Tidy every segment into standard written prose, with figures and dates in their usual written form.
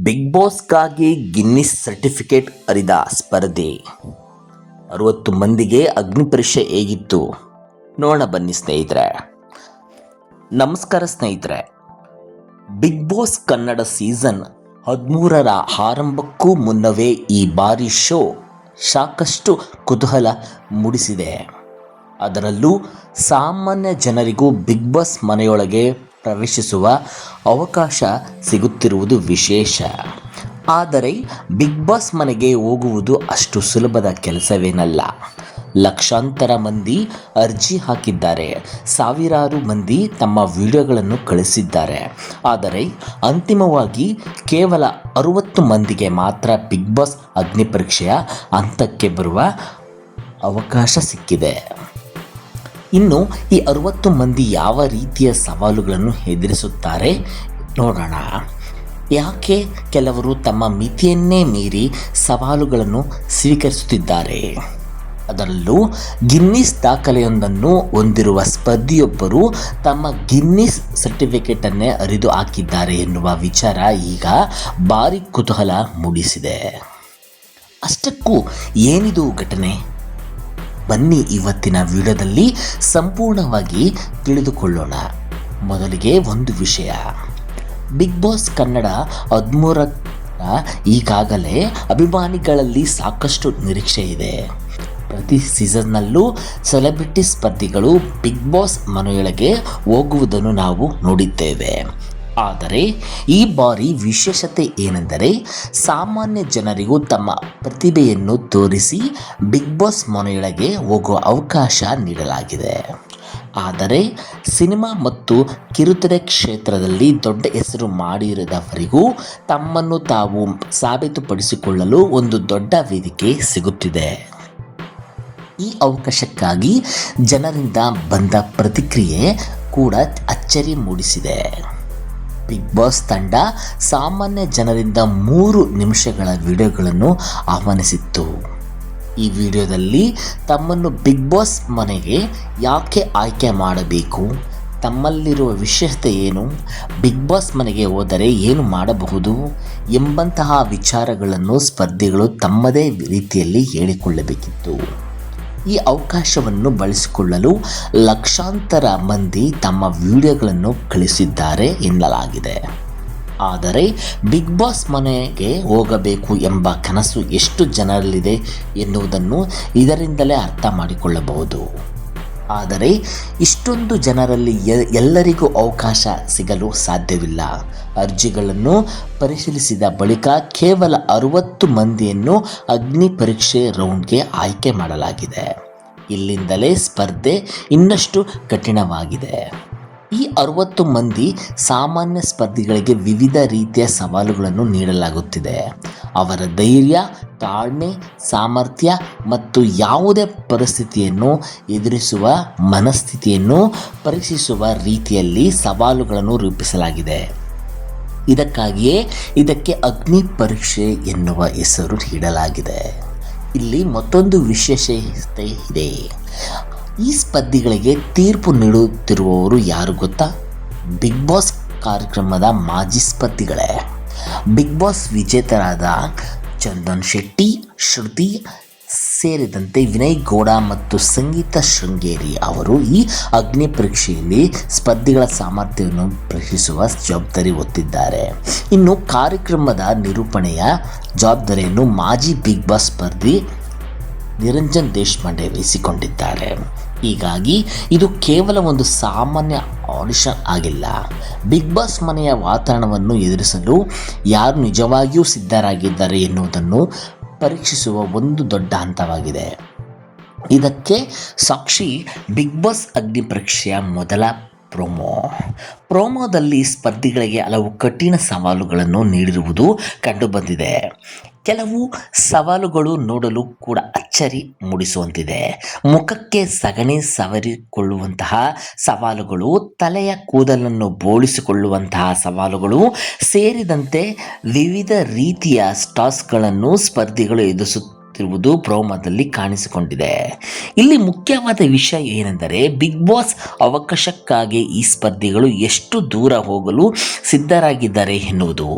Big ಬಾಸ್ಗಾಗಿ Guinness certificate ಅರಿದ ಸ್ಪರ್ಧೆ 60 ಮಂದಿಗೆ ಅಗ್ನಿ ಪರೀಕ್ಷೆ ಹೇಗಿತ್ತು ನೋಡೋಣ ಬನ್ನಿ ಸ್ನೇಹಿತರೆ. ನಮಸ್ಕಾರ ಸ್ನೇಹಿತರೆ. ಬಿಗ್ ಬಾಸ್ ಕನ್ನಡ ಸೀಸನ್ 13ರ ಆರಂಭಕ್ಕೂ ಮುನ್ನವೇ ಈ ಬಾರಿ ಶೋ ಸಾಕಷ್ಟು ಕುತೂಹಲ ಮೂಡಿಸಿದೆ. ಅದರಲ್ಲೂ ಸಾಮಾನ್ಯ ಜನರಿಗೂ ಬಿಗ್ ಬಾಸ್ ಮನೆಯೊಳಗೆ ಪ್ರವೇಶಿಸುವ ಅವಕಾಶ ಸಿಗುತ್ತಿರುವುದು ವಿಶೇಷ. ಆದರೆ ಬಿಗ್ ಬಾಸ್ ಮನೆಗೆ ಹೋಗುವುದು ಅಷ್ಟು ಸುಲಭದ ಕೆಲಸವೇನಲ್ಲ. ಲಕ್ಷಾಂತರ ಮಂದಿ ಅರ್ಜಿ ಹಾಕಿದ್ದಾರೆ, ಸಾವಿರಾರು ಮಂದಿ ತಮ್ಮ ವಿಡಿಯೋಗಳನ್ನು ಕಳಿಸಿದ್ದಾರೆ. ಆದರೆ ಅಂತಿಮವಾಗಿ ಕೇವಲ 60 ಮಂದಿಗೆ ಮಾತ್ರ ಬಿಗ್ ಬಾಸ್ ಅಗ್ನಿ ಪರೀಕ್ಷೆಯ ಹಂತಕ್ಕೆ ಬರುವ ಅವಕಾಶ ಸಿಕ್ಕಿದೆ. ಇನ್ನು ಈ 60 ಮಂದಿ ಯಾವ ರೀತಿಯ ಸವಾಲುಗಳನ್ನು ಎದುರಿಸುತ್ತಾರೆ ನೋಡೋಣ. ಯಾಕೆ ಕೆಲವರು ತಮ್ಮ ಮಿತಿಯನ್ನೇ ಮೀರಿ ಸವಾಲುಗಳನ್ನು ಸ್ವೀಕರಿಸುತ್ತಿದ್ದಾರೆ? ಅದರಲ್ಲೂ ಗಿನ್ನಿಸ್ ದಾಖಲೆಯೊಂದನ್ನು ಹೊಂದಿರುವ ಸ್ಪರ್ಧಿಯೊಬ್ಬರು ತಮ್ಮ ಗಿನ್ನಿಸ್ ಸರ್ಟಿಫಿಕೇಟನ್ನೇ ಹರಿದು ಹಾಕಿದ್ದಾರೆ ಎನ್ನುವ ವಿಚಾರ ಈಗ ಭಾರಿ ಕುತೂಹಲ ಮೂಡಿಸಿದೆ. ಅಷ್ಟಕ್ಕೂ ಏನಿದು ಘಟನೆ? ಬನ್ನಿ ಇವತ್ತಿನ ವಿಡಿಯೋದಲ್ಲಿ ಸಂಪೂರ್ಣವಾಗಿ ತಿಳಿದುಕೊಳ್ಳೋಣ. ಮೊದಲಿಗೆ ಒಂದು ವಿಷಯ, ಬಿಗ್ ಬಾಸ್ ಕನ್ನಡ 13ರ ಈಗಾಗಲೇ ಅಭಿಮಾನಿಗಳಲ್ಲಿ ಸಾಕಷ್ಟು ನಿರೀಕ್ಷೆ ಇದೆ. ಪ್ರತಿ ಸೀಸನ್ನಲ್ಲೂ ಸೆಲೆಬ್ರಿಟಿ ಸ್ಪರ್ಧಿಗಳು ಬಿಗ್ ಬಾಸ್ ಮನೆಯೊಳಗೆ ಹೋಗುವುದನ್ನು ನಾವು ನೋಡಿದ್ದೇವೆ. ಆದರೆ ಈ ಬಾರಿ ವಿಶೇಷತೆ ಏನೆಂದರೆ ಸಾಮಾನ್ಯ ಜನರಿಗೂ ತಮ್ಮ ಪ್ರತಿಭೆಯನ್ನು ತೋರಿಸಿ ಬಿಗ್ ಬಾಸ್ ಮನೆಯೊಳಗೆ ಹೋಗುವ ಅವಕಾಶ ನೀಡಲಾಗಿದೆ. ಆದರೆ ಸಿನಿಮಾ ಮತ್ತು ಕಿರುತೆರೆ ಕ್ಷೇತ್ರದಲ್ಲಿ ದೊಡ್ಡ ಹೆಸರು ಮಾಡಿರದವರಿಗೂ ತಮ್ಮನ್ನು ತಾವು ಸಾಬೀತುಪಡಿಸಿಕೊಳ್ಳಲು ಒಂದು ದೊಡ್ಡ ವೇದಿಕೆ ಸಿಗುತ್ತಿದೆ. ಈ ಅವಕಾಶಕ್ಕಾಗಿ ಜನರಿಂದ ಬಂದ ಪ್ರತಿಕ್ರಿಯೆ ಕೂಡ ಅಚ್ಚರಿ ಮೂಡಿಸಿದೆ. ಬಿಗ್ ಬಾಸ್ ತಂಡ ಸಾಮಾನ್ಯ ಜನರಿಂದ 3 ನಿಮಿಷಗಳ ವಿಡಿಯೋಗಳನ್ನು ಆಹ್ವಾನಿಸಿತ್ತು. ಈ ವಿಡಿಯೋದಲ್ಲಿ ತಮ್ಮನ್ನು ಬಿಗ್ ಬಾಸ್ ಮನೆಗೆ ಯಾಕೆ ಆಯ್ಕೆ ಮಾಡಬೇಕು, ತಮ್ಮಲ್ಲಿರುವ ವಿಶೇಷತೆ ಏನು, ಬಿಗ್ ಬಾಸ್ ಮನೆಗೆ ಹೋದರೆ ಏನು ಮಾಡಬಹುದು ಎಂಬಂತಹ ವಿಚಾರಗಳನ್ನು ಸ್ಪರ್ಧಿಗಳು ತಮ್ಮದೇ ರೀತಿಯಲ್ಲಿ ಹೇಳಿಕೊಳ್ಳಬೇಕಿತ್ತು. ಈ ಅವಕಾಶವನ್ನು ಬಳಸಿಕೊಳ್ಳಲು ಲಕ್ಷಾಂತರ ಮಂದಿ ತಮ್ಮ ವಿಡಿಯೋಗಳನ್ನು ಕಳಿಸಿದ್ದಾರೆ ಎನ್ನಲಾಗಿದೆ. ಆದರೆ ಬಿಗ್ ಬಾಸ್ ಮನೆಗೆ ಹೋಗಬೇಕು ಎಂಬ ಕನಸು ಎಷ್ಟು ಜನರಲ್ಲಿದೆ ಎನ್ನುವುದನ್ನು ಇದರಿಂದಲೇ ಅರ್ಥ ಮಾಡಿಕೊಳ್ಳಬಹುದು. ಆದರೆ ಇಷ್ಟೊಂದು ಜನರಲ್ಲಿ ಎಲ್ಲರಿಗೂ ಅವಕಾಶ ಸಿಗಲು ಸಾಧ್ಯವಿಲ್ಲ. ಅರ್ಜಿಗಳನ್ನು ಪರಿಶೀಲಿಸಿದ ಬಳಿಕ ಕೇವಲ 60 ಮಂದಿಯನ್ನು ಅಗ್ನಿ ಪರೀಕ್ಷೆ ರೌಂಡ್ಗೆ ಆಯ್ಕೆ ಮಾಡಲಾಗಿದೆ. ಇಲ್ಲಿಂದಲೇ ಸ್ಪರ್ಧೆ ಇನ್ನಷ್ಟು ಕಠಿಣವಾಗಿದೆ. ಈ 60 ಮಂದಿ ಸಾಮಾನ್ಯ ಸ್ಪರ್ಧಿಗಳಿಗೆ ವಿವಿಧ ರೀತಿಯ ಸವಾಲುಗಳನ್ನು ನೀಡಲಾಗುತ್ತಿದೆ. ಅವರ ಧೈರ್ಯ, ತಾಳ್ಮೆ, ಸಾಮರ್ಥ್ಯ ಮತ್ತು ಯಾವುದೇ ಪರಿಸ್ಥಿತಿಯನ್ನು ಎದುರಿಸುವ ಮನಸ್ಥಿತಿಯನ್ನು ಪರೀಕ್ಷಿಸುವ ರೀತಿಯಲ್ಲಿ ಸವಾಲುಗಳನ್ನು ರೂಪಿಸಲಾಗಿದೆ. ಇದಕ್ಕಾಗಿಯೇ ಇದಕ್ಕೆ ಅಗ್ನಿ ಪರೀಕ್ಷೆ ಎನ್ನುವ ಹೆಸರು ನೀಡಲಾಗಿದೆ. ಇಲ್ಲಿ ಮತ್ತೊಂದು ವಿಶೇಷತೆ ಇದೆ. ಈ ಸ್ಪರ್ಧಿಗಳಿಗೆ ತೀರ್ಪು ನೀಡುತ್ತಿರುವವರು ಯಾರು ಗೊತ್ತಾ? ಬಿಗ್ ಬಾಸ್ ಕಾರ್ಯಕ್ರಮದ ಮಾಜಿ ಸ್ಪರ್ಧಿಗಳೇ. ಬಿಗ್ ಬಾಸ್ ವಿಜೇತರಾದ ಚಂದನ್ ಶೆಟ್ಟಿ, ಶ್ರುತಿ ಸೇರಿದಂತೆ ವಿನಯ್ ಗೌಡ ಮತ್ತು ಸಂಗೀತ ಶೃಂಗೇರಿ ಅವರು ಈ ಅಗ್ನಿ ಪರೀಕ್ಷೆಯಲ್ಲಿ ಸ್ಪರ್ಧಿಗಳ ಸಾಮರ್ಥ್ಯವನ್ನು ಪರೀಕ್ಷಿಸುವ ಜವಾಬ್ದಾರಿ ಹೊತ್ತಿದ್ದಾರೆ. ಇನ್ನು ಕಾರ್ಯಕ್ರಮದ ನಿರೂಪಣೆಯ ಜವಾಬ್ದಾರಿಯನ್ನು ಮಾಜಿ ಬಿಗ್ ಬಾಸ್ ಸ್ಪರ್ಧಿ ನಿರಂಜನ್ ದೇಶಪಾಂಡೆ ವಹಿಸಿಕೊಂಡಿದ್ದಾರೆ. ಹೀಗಾಗಿ ಇದು ಕೇವಲ ಒಂದು ಸಾಮಾನ್ಯ ಆಡಿಷನ್ ಆಗಿಲ್ಲ. ಬಿಗ್ ಬಾಸ್ ಮನೆಯ ವಾತಾವರಣವನ್ನು ಎದುರಿಸಲು ಯಾರು ನಿಜವಾಗಿಯೂ ಸಿದ್ಧರಾಗಿದ್ದಾರೆ ಎನ್ನುವುದನ್ನು ಪರೀಕ್ಷಿಸುವ ಒಂದು ದೊಡ್ಡ ಹಂತವಾಗಿದೆ. ಇದಕ್ಕೆ ಸಾಕ್ಷಿ ಬಿಗ್ ಬಾಸ್ ಅಗ್ನಿ ಪರೀಕ್ಷೆಯ ಮೊದಲ ಪ್ರೋಮೋದಲ್ಲಿ ಸ್ಪರ್ಧಿಗಳಿಗೆ ಹಲವು ಕಠಿಣ ಸವಾಲುಗಳನ್ನು ನೀಡಿರುವುದು ಕಂಡುಬಂದಿದೆ. ಕೆಲವು ಸವಾಲುಗಳು ನೋಡಲು ಕೂಡ ಅಚ್ಚರಿ ಮೂಡಿಸುವಂತಿದೆ. ಮುಖಕ್ಕೆ ಸಗಣಿ ಸವರಿಕೊಳ್ಳುವಂತಹ ಸವಾಲುಗಳು, ತಲೆಯ ಕೂದಲನ್ನು ಬೋಳಿಸಿಕೊಳ್ಳುವಂತಹ ಸವಾಲುಗಳು ಸೇರಿದಂತೆ ವಿವಿಧ ರೀತಿಯ ಟಾಸ್ಕ್ಗಳನ್ನು ಸ್ಪರ್ಧಿಗಳು ಎದುರಿಸುತ್ತಿರುವುದು ಪ್ರೋಮೋದಲ್ಲಿ ಕಾಣಿಸಿಕೊಂಡಿದೆ. ಇಲ್ಲಿ ಮುಖ್ಯವಾದ ವಿಷಯ ಏನೆಂದರೆ ಬಿಗ್ ಬಾಸ್ ಅವಕಾಶಕ್ಕಾಗಿ ಈ ಸ್ಪರ್ಧಿಗಳು ಎಷ್ಟು ದೂರ ಹೋಗಲು ಸಿದ್ಧರಾಗಿದ್ದಾರೆ ಎನ್ನುವುದು.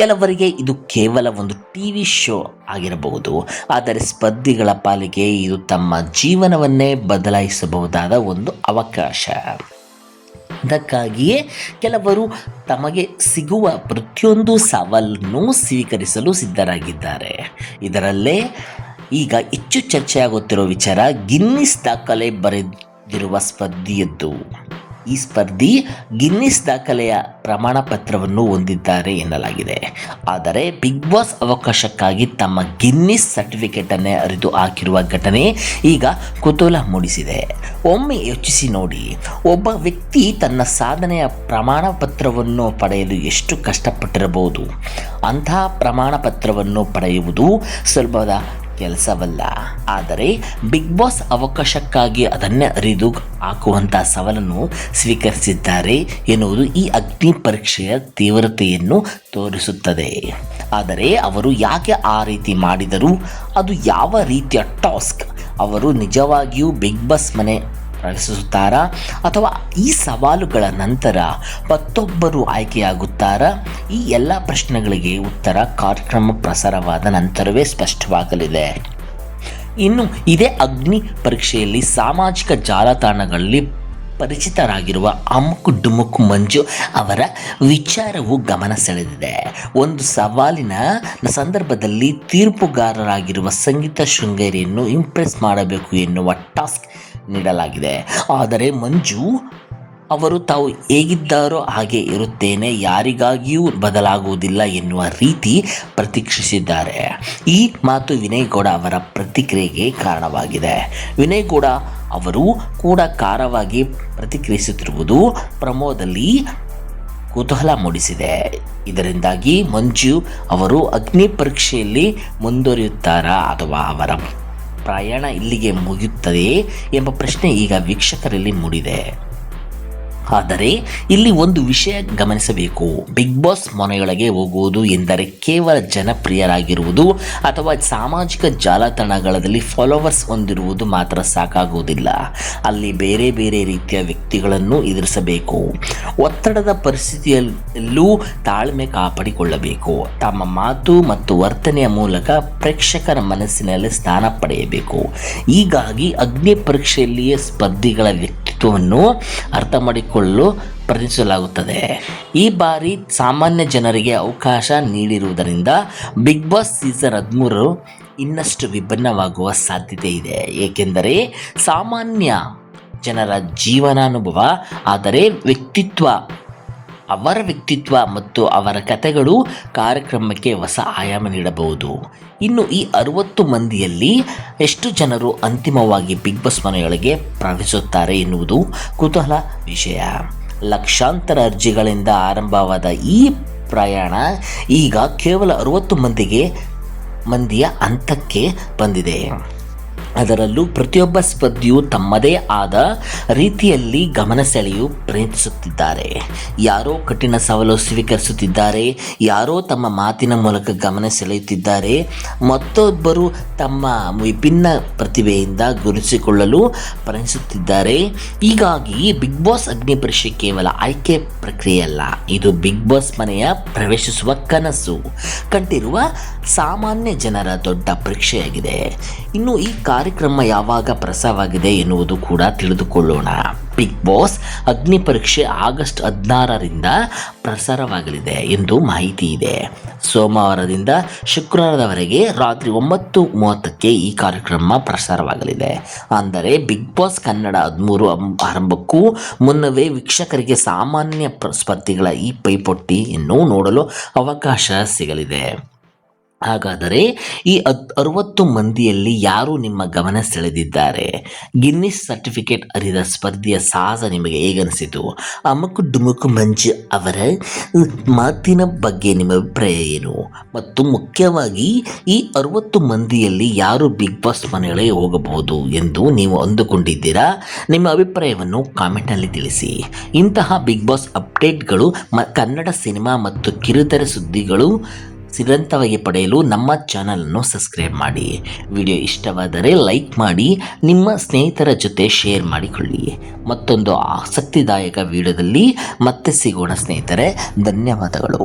ಕೆಲವರಿಗೆ ಇದು ಕೇವಲ ಒಂದು ಟಿವಿ ಶೋ ಆಗಿರಬಹುದು, ಆದರೆ ಸ್ಪರ್ಧಿಗಳ ಪಾಲಿಗೆ ಇದು ತಮ್ಮ ಜೀವನವನ್ನೇ ಬದಲಾಯಿಸಬಹುದಾದ ಒಂದು ಅವಕಾಶ. ಅದಕ್ಕಾಗಿಯೇ ಕೆಲವರು ತಮಗೆ ಸಿಗುವ ಪ್ರತಿಯೊಂದು ಸವಾಲನ್ನು ಸ್ವೀಕರಿಸಲು ಸಿದ್ಧರಾಗಿದ್ದಾರೆ. ಇದರಲ್ಲೇ ಈಗ ಹೆಚ್ಚು ಚರ್ಚೆಯಾಗುತ್ತಿರುವ ವಿಚಾರ ಗಿನ್ನಿಸ್ ದಾಖಲೆ ಬರೆದಿರುವ ಸ್ಪರ್ಧಿಯದ್ದು. ಈ ಸ್ಪರ್ಧಿ ಗಿನ್ನಿಸ್ ದಾಖಲೆಯ ಪ್ರಮಾಣ ಪತ್ರವನ್ನು ಹೊಂದಿದ್ದಾರೆ ಎನ್ನಲಾಗಿದೆ. ಆದರೆ ಬಿಗ್ ಬಾಸ್ ಅವಕಾಶಕ್ಕಾಗಿ ತಮ್ಮ ಗಿನ್ನಿಸ್ ಸರ್ಟಿಫಿಕೇಟನ್ನೇ ಹರಿದು ಹಾಕಿರುವ ಘಟನೆ ಈಗ ಕುತೂಹಲ ಮೂಡಿಸಿದೆ. ಒಮ್ಮೆ ಯೋಚಿಸಿ ನೋಡಿ, ಒಬ್ಬ ವ್ಯಕ್ತಿ ತನ್ನ ಸಾಧನೆಯ ಪ್ರಮಾಣ ಪತ್ರವನ್ನು ಪಡೆಯಲು ಎಷ್ಟು ಕಷ್ಟಪಟ್ಟಿರಬಹುದು. ಅಂತಹ ಪ್ರಮಾಣ ಪತ್ರವನ್ನು ಪಡೆಯುವುದು ಸುಲಭದ ಕೆಲಸವಲ್ಲ. ಆದರೆ ಬಿಗ್ ಬಾಸ್ ಅವಕಾಶಕ್ಕಾಗಿ ಅದನ್ನೇ ಅರಿದು ಹಾಕುವಂಥ ಸವಾಲನ್ನು ಸ್ವೀಕರಿಸಿದ್ದಾರೆ ಎನ್ನುವುದು ಈ ಅಗ್ನಿ ಪರೀಕ್ಷೆಯ ತೀವ್ರತೆಯನ್ನು ತೋರಿಸುತ್ತದೆ. ಆದರೆ ಅವರು ಯಾಕೆ ಆ ರೀತಿ ಮಾಡಿದರು? ಅದು ಯಾವ ರೀತಿಯ ಟಾಸ್ಕ್? ಅವರು ನಿಜವಾಗಿಯೂ ಬಿಗ್ ಬಾಸ್ ಮನೆ ಪ್ರವೇಶಿಸುತ್ತಾರಾ ಅಥವಾ ಈ ಸವಾಲುಗಳ ನಂತರ ಮತ್ತೊಬ್ಬರು ಆಯ್ಕೆಯಾಗುತ್ತಾರಾ? ಈ ಎಲ್ಲ ಪ್ರಶ್ನೆಗಳಿಗೆ ಉತ್ತರ ಕಾರ್ಯಕ್ರಮ ಪ್ರಸಾರವಾದ ನಂತರವೇ ಸ್ಪಷ್ಟವಾಗಲಿದೆ. ಇನ್ನು ಇದೇ ಅಗ್ನಿ ಪರೀಕ್ಷೆಯಲ್ಲಿ ಸಾಮಾಜಿಕ ಜಾಲತಾಣಗಳಲ್ಲಿ ಪರಿಚಿತರಾಗಿರುವ ಅಮುಕು ಡುಮುಕು ಮಂಜು ಅವರ ವಿಚಾರವು ಗಮನ ಸೆಳೆದಿದೆ. ಒಂದು ಸವಾಲಿನ ಸಂದರ್ಭದಲ್ಲಿ ತೀರ್ಪುಗಾರರಾಗಿರುವ ಸಂಗೀತ ಶೃಂಗೇರಿಯನ್ನು ಇಂಪ್ರೆಸ್ ಮಾಡಬೇಕು ಎನ್ನುವ ಟಾಸ್ಕ್ ನೀಡಲಾಗಿದೆ. ಆದರೆ ಮಂಜು ಅವರು ತಾವು ಹೇಗಿದ್ದಾರೋ ಹಾಗೆ ಇರುತ್ತೇನೆ, ಯಾರಿಗಾಗಿಯೂ ಬದಲಾಗುವುದಿಲ್ಲ ಎನ್ನುವ ರೀತಿ ಪ್ರತಿಕ್ರಿಯಿಸಿದ್ದಾರೆ. ಈ ಮಾತು ವಿನಯ್ ಗೌಡ ಅವರ ಪ್ರತಿಕ್ರಿಯೆಗೆ ಕಾರಣವಾಗಿದೆ. ವಿನಯ್ ಗೌಡ ಅವರು ಕೂಡ ಖಾರವಾಗಿ ಪ್ರತಿಕ್ರಿಯಿಸುತ್ತಿರುವುದು ಪ್ರಮೋದಲ್ಲಿ ಕುತೂಹಲ ಮೂಡಿಸಿದೆ. ಇದರಿಂದಾಗಿ ಮಂಜು ಅವರು ಅಗ್ನಿ ಪರೀಕ್ಷೆಯಲ್ಲಿ ಮುಂದುವರಿಯುತ್ತಾರಾ ಅಥವಾ ಅವರ ಪ್ರಯಾಣ ಇಲ್ಲಿಗೆ ಮುಗಿಯುತ್ತದೆಯೇ ಎಂಬ ಪ್ರಶ್ನೆ ಈಗ ವೀಕ್ಷಕರಲ್ಲಿ ಮೂಡಿದೆ. ಆದರೆ ಇಲ್ಲಿ ಒಂದು ವಿಷಯ ಗಮನಿಸಬೇಕು. ಬಿಗ್ ಬಾಸ್ ಮನೆಯೊಳಗೆ ಹೋಗುವುದು ಎಂದರೆ ಕೇವಲ ಜನಪ್ರಿಯರಾಗಿರುವುದು ಅಥವಾ ಸಾಮಾಜಿಕ ಜಾಲತಾಣಗಳಲ್ಲಿ ಫಾಲೋವರ್ಸ್ ಹೊಂದಿರುವುದು ಮಾತ್ರ ಸಾಕಾಗುವುದಿಲ್ಲ. ಅಲ್ಲಿ ಬೇರೆ ಬೇರೆ ರೀತಿಯ ವ್ಯಕ್ತಿಗಳನ್ನು ಎದುರಿಸಬೇಕು. ಒತ್ತಡದ ಪರಿಸ್ಥಿತಿಯಲ್ಲೂ ತಾಳ್ಮೆ ಕಾಪಾಡಿಕೊಳ್ಳಬೇಕು. ತಮ್ಮ ಮಾತು ಮತ್ತು ವರ್ತನೆಯ ಮೂಲಕ ಪ್ರೇಕ್ಷಕರ ಮನಸ್ಸಿನಲ್ಲಿ ಸ್ಥಾನ ಪಡೆಯಬೇಕು. ಹೀಗಾಗಿ ಅಗ್ನಿ ಪರೀಕ್ಷೆಯಲ್ಲಿಯೇ ಸ್ಪರ್ಧಿಗಳ ವ್ಯಕ್ತಿತ್ವವನ್ನು ಅರ್ಥ ಮಾಡಿಕೊಳ್ಳಲು ಪ್ರಯತ್ನಿಸಲಾಗುತ್ತದೆ. ಈ ಬಾರಿ ಸಾಮಾನ್ಯ ಜನರಿಗೆ ಅವಕಾಶ ನೀಡಿರುವುದರಿಂದ ಬಿಗ್ ಬಾಸ್ ಸೀಸನ್ 13 ಇನ್ನಷ್ಟು ವಿಭಿನ್ನವಾಗುವ ಸಾಧ್ಯತೆ ಇದೆ. ಏಕೆಂದರೆ ಸಾಮಾನ್ಯ ಜನರ ಜೀವನಾನುಭವ, ಆದರೆ ಅವರ ವ್ಯಕ್ತಿತ್ವ ಮತ್ತು ಅವರ ಕಥೆಗಳು ಕಾರ್ಯಕ್ರಮಕ್ಕೆ ಹೊಸ ಆಯಾಮ ನೀಡಬಹುದು. ಇನ್ನು ಈ 60 ಮಂದಿಯಲ್ಲಿ ಎಷ್ಟು ಜನರು ಅಂತಿಮವಾಗಿ ಬಿಗ್ ಬಾಸ್ ಮನೆಯೊಳಗೆ ಪ್ರವೇಶಿಸುತ್ತಾರೆ ಎನ್ನುವುದು ಕುತೂಹಲ ವಿಷಯ. ಲಕ್ಷಾಂತರ ಅರ್ಜಿಗಳಿಂದ ಆರಂಭವಾದ ಈ ಪ್ರಯಾಣ ಈಗ ಕೇವಲ 60 ಮಂದಿಯ ಹಂತಕ್ಕೆ ಬಂದಿದೆ. ಅದರಲ್ಲೂ ಪ್ರತಿಯೊಬ್ಬ ಸ್ಪರ್ಧಿಯು ತಮ್ಮದೇ ಆದ ರೀತಿಯಲ್ಲಿ ಗಮನ ಸೆಳೆಯಲು ಪ್ರಯತ್ನಿಸುತ್ತಿದ್ದಾರೆ. ಯಾರೋ ಕಠಿಣ ಸವಾಲು ಸ್ವೀಕರಿಸುತ್ತಿದ್ದಾರೆ, ಯಾರೋ ತಮ್ಮ ಮಾತಿನ ಮೂಲಕ ಗಮನ ಸೆಳೆಯುತ್ತಿದ್ದಾರೆ, ಮತ್ತೊಬ್ಬರು ತಮ್ಮ ವಿಭಿನ್ನ ಪ್ರತಿಭೆಯಿಂದ ಗುರುತಿಸಿಕೊಳ್ಳಲು ಪ್ರಯತ್ನಿಸುತ್ತಿದ್ದಾರೆ. ಹೀಗಾಗಿ ಬಿಗ್ ಬಾಸ್ ಅಗ್ನಿ ಪರೀಕ್ಷೆ ಕೇವಲ ಆಯ್ಕೆ ಪ್ರಕ್ರಿಯೆಯಲ್ಲ, ಇದು ಬಿಗ್ ಬಾಸ್ ಮನೆಯ ಪ್ರವೇಶಿಸುವ ಕನಸು ಕಂಡಿರುವ ಸಾಮಾನ್ಯ ಜನರ ದೊಡ್ಡ ಪರೀಕ್ಷೆಯಾಗಿದೆ. ಇನ್ನು ಈ ಕಾರ್ಯಕ್ರಮ ಯಾವಾಗ ಪ್ರಸಾರವಾಗಿದೆ ಎನ್ನುವುದು ಕೂಡ ತಿಳಿದುಕೊಳ್ಳೋಣ. ಬಿಗ್ ಬಾಸ್ ಅಗ್ನಿ ಪರೀಕ್ಷೆ ಆಗಸ್ಟ್ 16ರಿಂದ ಪ್ರಸಾರವಾಗಲಿದೆ ಎಂದು ಮಾಹಿತಿ ಇದೆ. ಸೋಮವಾರದಿಂದ ಶುಕ್ರವಾರದವರೆಗೆ ರಾತ್ರಿ 9:30ಕ್ಕೆ ಈ ಕಾರ್ಯಕ್ರಮ ಪ್ರಸಾರವಾಗಲಿದೆ. ಅಂದರೆ ಬಿಗ್ ಬಾಸ್ ಕನ್ನಡ 13 ಆರಂಭಕ್ಕೂ ಮುನ್ನವೇ ವೀಕ್ಷಕರಿಗೆ ಸಾಮಾನ್ಯ ಸ್ಪರ್ಧಿಗಳ ಈ ಪೈಪೋಟಿಯನ್ನು ನೋಡಲು ಅವಕಾಶ ಸಿಗಲಿದೆ. ಹಾಗಾದರೆ ಈ 60 ಮಂದಿಯಲ್ಲಿ ಯಾರು ನಿಮ್ಮ ಗಮನ ಸೆಳೆದಿದ್ದಾರೆ? ಗಿನ್ನಿಸ್ ಸರ್ಟಿಫಿಕೇಟ್ ಅರಿದ ಸ್ಪರ್ಧಿಯ ಸಾಹಸ ನಿಮಗೆ ಹೇಗನಿಸಿತು? ಅಮುಕು ಡುಮುಕು ಮಂಜು ಅವರ ಮಾತಿನ ಬಗ್ಗೆ ನಿಮ್ಮ ಅಭಿಪ್ರಾಯ ಏನು? ಮತ್ತು ಮುಖ್ಯವಾಗಿ ಈ 60 ಮಂದಿಯಲ್ಲಿ ಯಾರು ಬಿಗ್ ಬಾಸ್ ಮನೆಗಳಿಗೆ ಹೋಗಬಹುದು ಎಂದು ನೀವು ಅಂದುಕೊಂಡಿದ್ದೀರಾ? ನಿಮ್ಮ ಅಭಿಪ್ರಾಯವನ್ನು ಕಾಮೆಂಟ್ನಲ್ಲಿ ತಿಳಿಸಿ. ಇಂತಹ ಬಿಗ್ ಬಾಸ್ ಅಪ್ಡೇಟ್ಗಳು ಕನ್ನಡ ಸಿನಿಮಾ ಮತ್ತು ಕಿರುತೆರೆ ಸುದ್ದಿಗಳು ನಿರಂತರವಾಗಿ ಪಡೆಯಲು ನಮ್ಮ ಚಾನಲನ್ನು ಸಬ್ಸ್ಕ್ರೈಬ್ ಮಾಡಿ. ವಿಡಿಯೋ ಇಷ್ಟವಾದರೆ ಲೈಕ್ ಮಾಡಿ, ನಿಮ್ಮ ಸ್ನೇಹಿತರ ಜೊತೆ ಶೇರ್ ಮಾಡಿಕೊಳ್ಳಿ. ಮತ್ತೊಂದು ಆಸಕ್ತಿದಾಯಕ ವಿಡಿಯೋದಲ್ಲಿ ಮತ್ತೆ ಸಿಗೋಣ ಸ್ನೇಹಿತರೆ. ಧನ್ಯವಾದಗಳು.